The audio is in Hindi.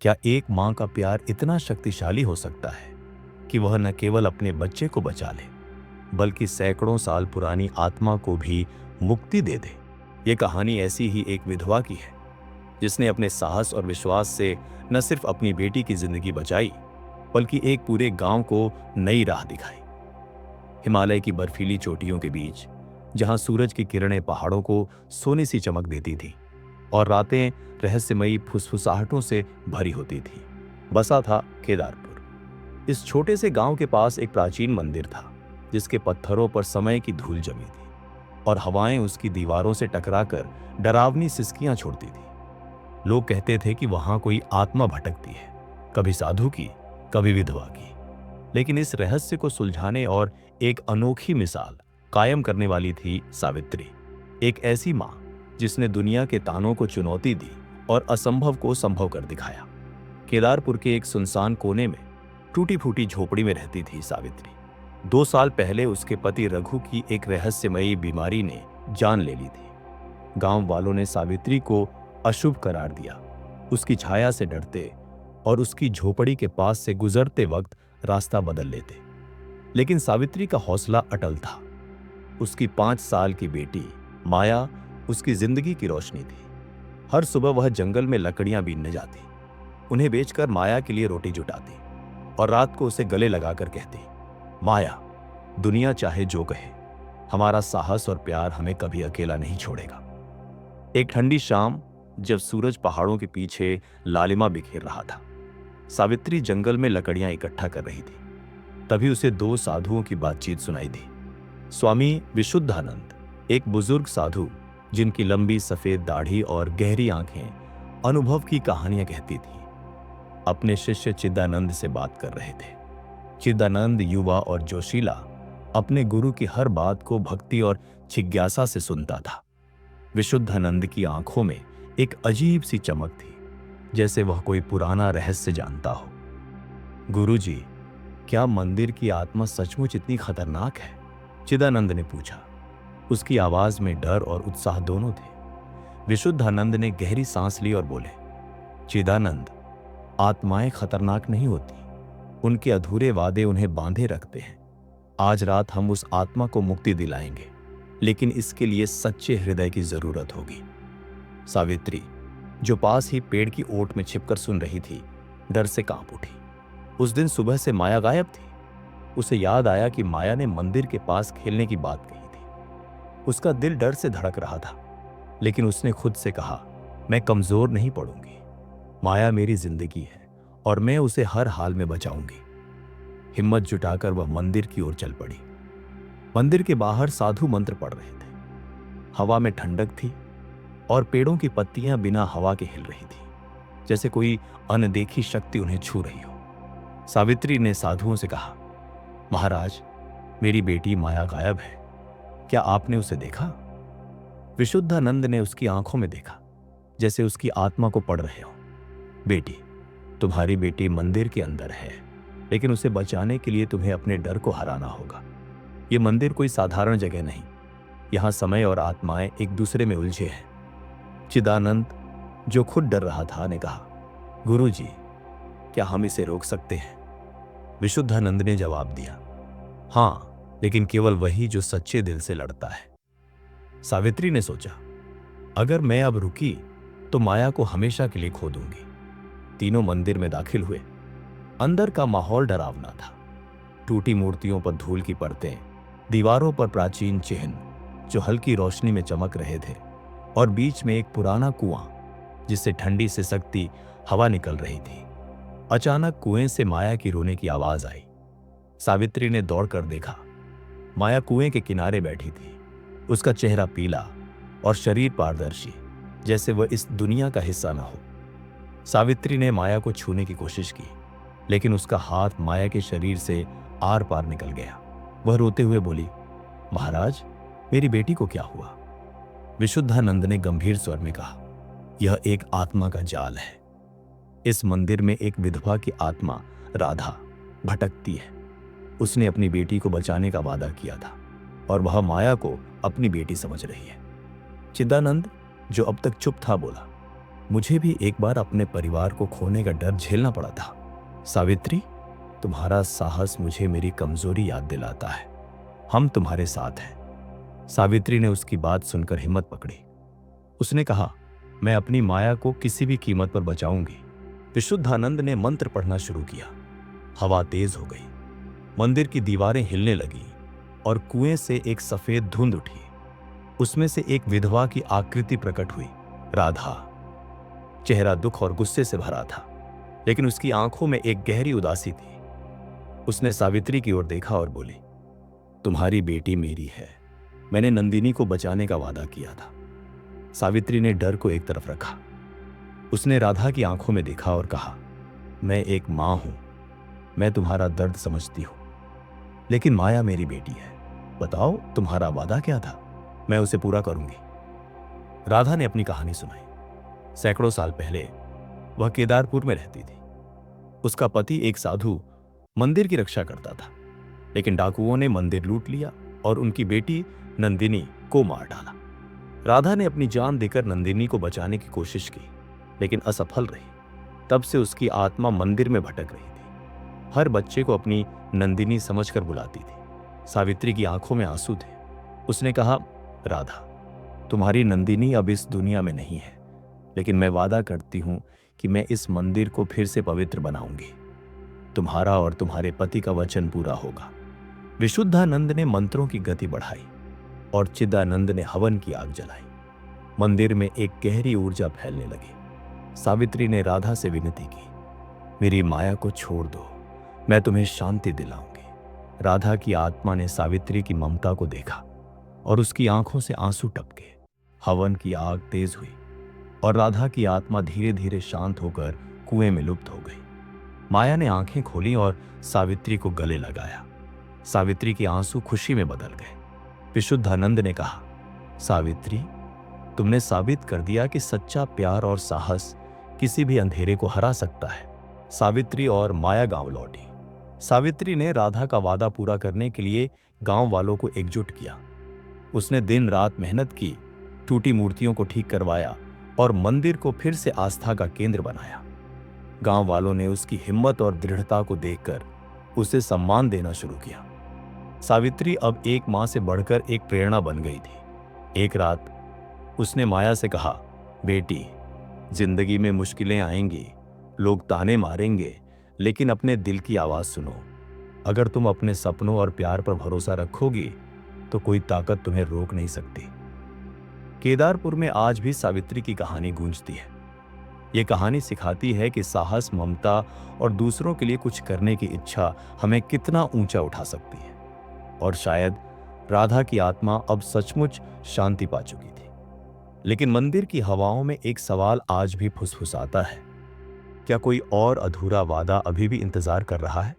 क्या एक माँ का प्यार इतना शक्तिशाली हो सकता है कि वह न केवल अपने बच्चे को बचा ले, बल्कि सैकड़ों साल पुरानी आत्मा को भी मुक्ति दे दे? ये कहानी ऐसी ही एक विधवा की है, जिसने अपने साहस और विश्वास से न सिर्फ अपनी बेटी की जिंदगी बचाई, बल्कि एक पूरे गांव को नई राह दिखाई। हिमालय की बर्फीली चोटियों के बीच, जहां सूरज की किरणें पहाड़ों को सोने सी चमक देती थी और रातें रहस्यमयी फुसफुसाहटों से भरी होती थी, बसा था केदारपुर। इस छोटे से गांव के पास एक प्राचीन मंदिर था, जिसके पत्थरों पर समय की धूल जमी थी और हवाएं उसकी दीवारों से टकराकर डरावनी सिसकियां छोड़ती थी। लोग कहते थे कि वहां कोई आत्मा भटकती है, कभी साधु की, कभी विधवा की। लेकिन इस रहस्य को सुलझाने और एक अनोखी मिसाल कायम करने वाली थी सावित्री, एक ऐसी मां जिसने दुनिया के तानों को चुनौती दी और असंभव को संभव कर दिखाया। केदारपुर के एक सुनसान कोने में टूटी फूटी झोपड़ी में रहती थी सावित्री। 2 साल पहले उसके पति रघु की एक रहस्यमयी बीमारी ने जान ले ली थी। गांव वालों ने सावित्री को अशुभ करार दिया, उसकी छाया से डरते और उसकी झोपड़ी के पास से गुजरते वक्त रास्ता बदल लेते। लेकिन सावित्री का हौसला अटल था। उसकी 5 साल की बेटी माया उसकी जिंदगी की रोशनी थी। हर सुबह वह जंगल में लकड़ियां बीनने जाती, उन्हें बेचकर माया के लिए रोटी जुटाती और रात को उसे गले लगाकर कहती, माया, दुनिया चाहे जो कहे, हमारा साहस और प्यार हमें कभी अकेला नहीं छोड़ेगा। एक ठंडी शाम, जब सूरज पहाड़ों के पीछे लालिमा बिखेर रहा था, सावित्री जंगल में लकड़ियां इकट्ठा कर रही थी। तभी उसे 2 साधुओं की बातचीत सुनाई दी। स्वामी विशुद्धानंद, एक बुजुर्ग साधु जिनकी लंबी सफेद दाढ़ी और गहरी आंखें अनुभव की कहानियां कहती थी, अपने शिष्य चिदानंद से बात कर रहे थे। चिदानंद युवा और जोशीला, अपने गुरु की हर बात को भक्ति और जिज्ञासा से सुनता था। विशुद्धानंद की आंखों में एक अजीब सी चमक थी, जैसे वह कोई पुराना रहस्य जानता हो। गुरुजी, क्या मंदिर की आत्मा सचमुच इतनी खतरनाक है? चिदानंद ने पूछा। उसकी आवाज में डर और उत्साह दोनों थे। विशुद्धानंद ने गहरी सांस ली और बोले, चिदानंद, आत्माएं खतरनाक नहीं होती, उनके अधूरे वादे उन्हें बांधे रखते हैं। आज रात हम उस आत्मा को मुक्ति दिलाएंगे, लेकिन इसके लिए सच्चे हृदय की जरूरत होगी। सावित्री, जो पास ही पेड़ की ओट में छिपकर सुन रही थी, डर से कांप उठी। उस दिन सुबह से माया गायब थी। उसे याद आया कि माया ने मंदिर के पास खेलने की बात कही थी। उसका दिल डर से धड़क रहा था, लेकिन उसने खुद से कहा, मैं कमजोर नहीं पड़ूंगी। माया मेरी जिंदगी है और मैं उसे हर हाल में बचाऊंगी। हिम्मत जुटाकर वह मंदिर की ओर चल पड़ी। मंदिर के बाहर साधु मंत्र पढ़ रहे थे। हवा में ठंडक थी और पेड़ों की पत्तियां बिना हवा के हिल रही थी, जैसे कोई अनदेखी शक्ति उन्हें छू रही हो। सावित्री ने साधुओं से कहा, महाराज, मेरी बेटी माया गायब है, क्या आपने उसे देखा? विशुद्धानंद ने उसकी आंखों में देखा, जैसे उसकी आत्मा को पढ़ रहे हो। बेटी, तुम्हारी बेटी मंदिर के अंदर है, लेकिन उसे बचाने के लिए तुम्हें अपने डर को हराना होगा। ये मंदिर कोई साधारण जगह नहीं, यहां समय और आत्माएं एक दूसरे में उलझे हैं। चिदानंद, जो खुद डर रहा था, ने कहा, गुरुजी, क्या हम इसे रोक सकते हैं? विशुद्धानंद ने जवाब दिया, हाँ, लेकिन केवल वही जो सच्चे दिल से लड़ता है। सावित्री ने सोचा, अगर मैं अब रुकी तो माया को हमेशा के लिए खो दूंगी। तीनों मंदिर में दाखिल हुए। अंदर का माहौल डरावना था। टूटी मूर्तियों पर धूल की परतें, दीवारों पर प्राचीन चिन्ह जो हल्की रोशनी में चमक रहे थे, और बीच में एक पुराना कुआं जिससे ठंडी से सिसकती हवा निकल रही थी। अचानक कुएं से माया की रोने की आवाज आई। सावित्री ने दौड़कर देखा। माया कुएं के किनारे बैठी थी। उसका चेहरा पीला और शरीर पारदर्शी, जैसे वह इस दुनिया का हिस्सा न हो। सावित्री ने माया को छूने की कोशिश की, लेकिन उसका हाथ माया के शरीर से आर पार निकल गया। वह रोते हुए बोली, महाराज, मेरी बेटी को क्या हुआ? विशुद्धानंद ने गंभीर स्वर में कहा, यह एक आत्मा का जाल है। इस मंदिर में एक विधवा की आत्मा राधा भटकती है। उसने अपनी बेटी को बचाने का वादा किया था और वह माया को अपनी बेटी समझ रही है। चिदानंद, जो अब तक चुप था, बोला, मुझे भी एक बार अपने परिवार को खोने का डर झेलना पड़ा था। सावित्री, तुम्हारा साहस मुझे मेरी कमजोरी याद दिलाता है। हम तुम्हारे साथ हैं। सावित्री ने उसकी बात सुनकर हिम्मत पकड़ी। उसने कहा, मैं अपनी माया को किसी भी कीमत पर बचाऊंगी। विशुद्धानंद ने मंत्र पढ़ना शुरू किया। हवा तेज हो गई, मंदिर की दीवारें हिलने लगी और कुएं से एक सफेद धुंध उठी। उसमें से एक विधवा की आकृति प्रकट हुई, राधा। चेहरा दुख और गुस्से से भरा था, लेकिन उसकी आंखों में एक गहरी उदासी थी। उसने सावित्री की ओर देखा और बोली, तुम्हारी बेटी मेरी है। मैंने नंदिनी को बचाने का वादा किया था। सावित्री ने डर को एक तरफ रखा। उसने राधा की आंखों में देखा और कहा, मैं एक मां हूं, मैं तुम्हारा दर्द समझती हूं, लेकिन माया मेरी बेटी है। बताओ, तुम्हारा वादा क्या था? मैं उसे पूरा करूंगी। राधा ने अपनी कहानी सुनाई। सैकड़ों साल पहले वह केदारपुर में रहती थी। उसका पति एक साधु मंदिर की रक्षा करता था, लेकिन डाकुओं ने मंदिर लूट लिया और उनकी बेटी नंदिनी को मार डाला। राधा ने अपनी जान देकर नंदिनी को बचाने की कोशिश की, लेकिन असफल रही। तब से उसकी आत्मा मंदिर में भटक रही थी। हर बच्चे को अपनी नंदिनी समझकर बुलाती थी। सावित्री की आंखों में आंसू थे। उसने कहा, राधा, तुम्हारी नंदिनी अब इस दुनिया में नहीं है, लेकिन मैं वादा करती हूं कि मैं इस मंदिर को फिर से पवित्र बनाऊंगी। तुम्हारा और तुम्हारे पति का वचन पूरा होगा। विशुद्धानंद ने मंत्रों की गति बढ़ाई और चिदानंद ने हवन की आग जलाई। मंदिर में एक गहरी ऊर्जा फैलने लगी। सावित्री ने राधा से विनती की, मेरी माया को छोड़ दो, मैं तुम्हें शांति दिलाऊंगी। राधा की आत्मा ने सावित्री की ममता को देखा और उसकी आंखों से आंसू टपके। हवन की आग तेज हुई और राधा की आत्मा धीरे धीरे शांत होकर कुएं में लुप्त हो गई। माया ने आंखें खोली और सावित्री को गले लगाया। सावित्री के आंसू खुशी में बदल गए। विशुद्धानंद ने कहा, सावित्री, तुमने साबित कर दिया कि सच्चा प्यार और साहस किसी भी अंधेरे को हरा सकता है। सावित्री और माया गांव लौटी। सावित्री ने राधा का वादा पूरा करने के लिए गांव वालों को एकजुट किया। उसने दिन रात मेहनत की, टूटी मूर्तियों को ठीक करवाया और मंदिर को फिर से आस्था का केंद्र बनाया। गांव वालों ने उसकी हिम्मत और दृढ़ता को देखकर उसे सम्मान देना शुरू किया। सावित्री अब एक मां से बढ़कर एक प्रेरणा बन गई थी। एक रात उसने माया से कहा, बेटी, जिंदगी में मुश्किलें आएंगी, लोग ताने मारेंगे, लेकिन अपने दिल की आवाज सुनो। अगर तुम अपने सपनों और प्यार पर भरोसा रखोगी तो कोई ताकत तुम्हें रोक नहीं सकती। केदारपुर में आज भी सावित्री की कहानी गूंजती है। ये कहानी सिखाती है कि साहस, ममता और दूसरों के लिए कुछ करने की इच्छा हमें कितना ऊंचा उठा सकती है। और शायद राधा की आत्मा अब सचमुच शांति पा चुकी थी। लेकिन मंदिर की हवाओं में एक सवाल आज भी फुसफुसाता है, क्या कोई और अधूरा वादा अभी भी इंतजार कर रहा है?